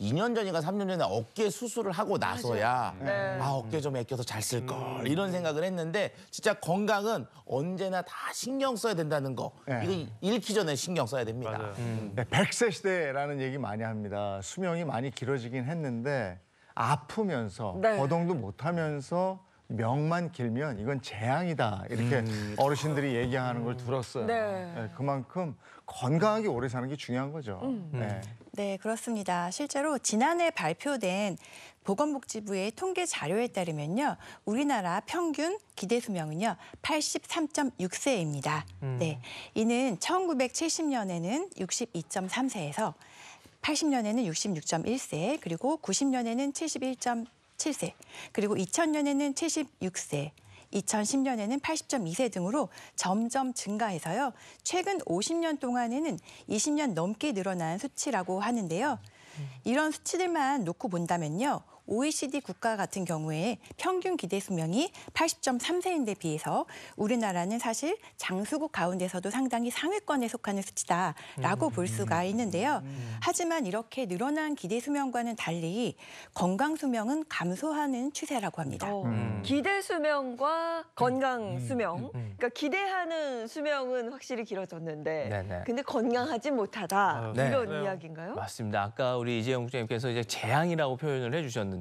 2년 전인가 3년 전에 어깨 수술을 하고 나서야 네. 아 어깨 좀 아껴서 잘 쓸 걸 이런 생각을 했는데 진짜 건강은 언제나 다 신경 써야 된다는 거 이거 잃기 전에 신경 써야 됩니다. 네, 100세 시대라는 얘기 많이 합니다. 수명이 많이 길어지긴 했는데 아프면서 네. 거동도 못하면서 명만 길면 이건 재앙이다 이렇게 어르신들이 얘기하는 걸 들었어요. 네. 네, 그만큼 건강하게 오래 사는 게 중요한 거죠. 네. 네, 그렇습니다. 실제로 지난해 발표된 보건복지부의 통계 자료에 따르면요. 우리나라 평균 기대 수명은요. 83.6세입니다. 네, 이는 1970년에는 62.3세에서 80년에는 66.1세, 그리고 90년에는 71.7세, 그리고 2000년에는 76세, 2010년에는 80.2세 등으로 점점 증가해서요. 최근 50년 동안에는 20년 넘게 늘어난 수치라고 하는데요. 이런 수치들만 놓고 본다면요. OECD 국가 같은 경우에 평균 기대 수명이 80.3세인데 비해서 우리나라는 사실 장수국 가운데서도 상당히 상위권에 속하는 수치다라고 볼 수가 있는데요. 하지만 이렇게 늘어난 기대 수명과는 달리 건강 수명은 감소하는 추세라고 합니다. 기대 수명과 건강 수명. 그러니까 기대하는 수명은 확실히 길어졌는데, 네네. 근데 건강하지 못하다 네. 이런 이야기인가요? 맞습니다. 아까 우리 이재용 국장님께서 이제 재앙이라고 표현을 해주셨는데요.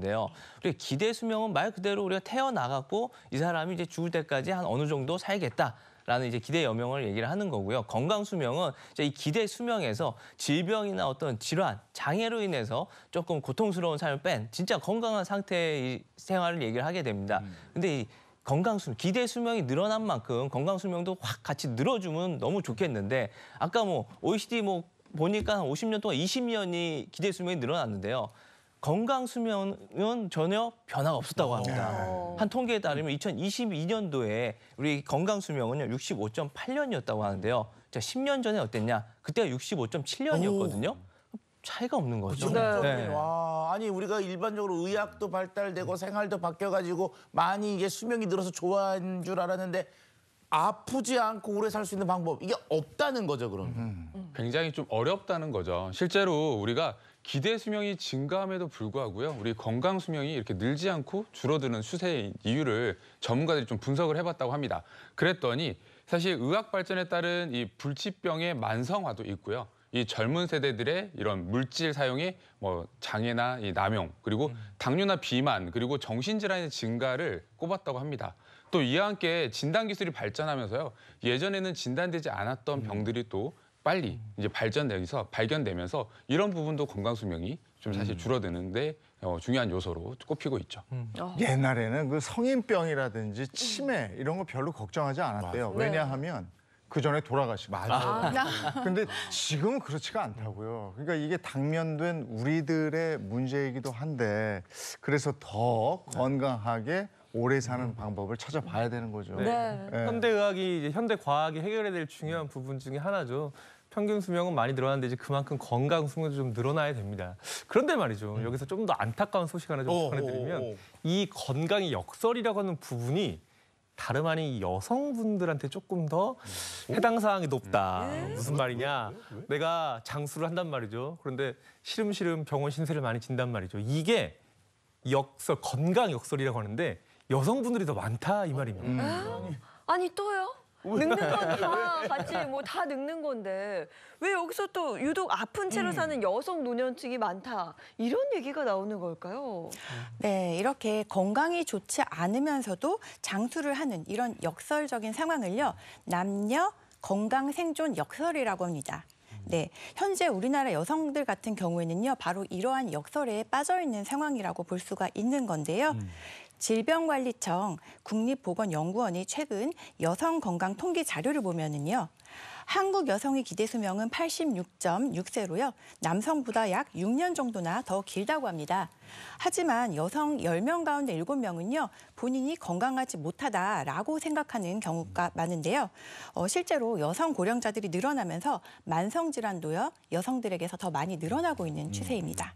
우리 기대 수명은 말 그대로 우리가 태어나갖고 이 사람이 이제 죽을 때까지 한 어느 정도 살겠다라는 이제 기대 여명을 얘기를 하는 거고요. 건강 수명은 이제 이 기대 수명에서 질병이나 어떤 질환, 장애로 인해서 조금 고통스러운 삶을 뺀 진짜 건강한 상태의 생활을 얘기를 하게 됩니다. 근데 이 건강 수명, 기대 수명이 늘어난 만큼 건강 수명도 확 같이 늘어주면 너무 좋겠는데 아까 뭐 OECD 뭐 보니까 한 50년 동안 20년이 기대 수명이 늘어났는데요. 건강 수명은 전혀 변화가 없었다고 합니다. 한 통계에 따르면 2022년도에 우리 건강 수명은요 65.8년이었다고 하는데요. 자, 10년 전에 어땠냐? 그때가 65.7년이었거든요. 차이가 없는 거죠. 네. 와, 아니 우리가 일반적으로 의학도 발달되고 생활도 바뀌어가지고 많이 이게 수명이 늘어서 좋아한 줄 알았는데 아프지 않고 오래 살 수 있는 방법 이게 없다는 거죠, 그럼. 굉장히 좀 어렵다는 거죠. 실제로 우리가 기대 수명이 증가함에도 불구하고요. 우리 건강 수명이 이렇게 늘지 않고 줄어드는 추세의 이유를 전문가들이 좀 분석을 해봤다고 합니다. 그랬더니 사실 의학 발전에 따른 이 불치병의 만성화도 있고요. 이 젊은 세대들의 이런 물질 사용의 뭐 장애나 이 남용, 그리고 당뇨나 비만, 그리고 정신질환의 증가를 꼽았다고 합니다. 또 이와 함께 진단 기술이 발전하면서요. 예전에는 진단되지 않았던 병들이 또 빨리 이제 발견되면서 이런 부분도 건강 수명이 좀 사실 줄어드는데 중요한 요소로 꼽히고 있죠. 옛날에는 그 성인병이라든지 치매 이런 거 별로 걱정하지 않았대요. 네. 왜냐하면 그 전에 돌아가시고. 맞아. 근데 지금은 그렇지가 않다고요. 그러니까 이게 당면된 우리들의 문제이기도 한데 그래서 더 건강하게 오래 사는 방법을 찾아봐야 되는 거죠. 네. 예. 현대의학이 이제 현대 과학이 해결해야 될 중요한 부분 중에 하나죠. 평균 수명은 많이 늘어났는데 이제 그만큼 건강 수명도 좀 늘어나야 됩니다. 그런데 말이죠. 여기서 좀 더 안타까운 소식 하나 좀 전해드리면 이 건강의 역설이라고 하는 부분이 다름 아닌 여성분들한테 조금 더 해당 사항이 높다. 무슨 말이냐. 내가 장수를 한단 말이죠. 그런데 시름시름 병원 신세를 많이 진단 말이죠. 이게 역설, 건강 역설이라고 하는데 여성분들이 더 많다 이 말입니다. 아니 또요? 늙는 건 다 같이 뭐 다 늙는 건데 왜 여기서 또 유독 아픈 채로 사는 여성 노년층이 많다 이런 얘기가 나오는 걸까요? 네, 이렇게 건강이 좋지 않으면서도 장수를 하는 이런 역설적인 상황을요. 남녀 건강 생존 역설이라고 합니다. 네, 현재 우리나라 여성들 같은 경우에는요. 바로 이러한 역설에 빠져 있는 상황이라고 볼 수가 있는 건데요. 질병관리청 국립보건연구원이 최근 여성 건강 통계 자료를 보면은요. 한국 여성의 기대 수명은 86.6세로요. 남성보다 약 6년 정도나 더 길다고 합니다. 하지만 여성 10명 가운데 7명은요. 본인이 건강하지 못하다라고 생각하는 경우가 많은데요. 실제로 여성 고령자들이 늘어나면서 만성 질환도요. 여성들에게서 더 많이 늘어나고 있는 추세입니다.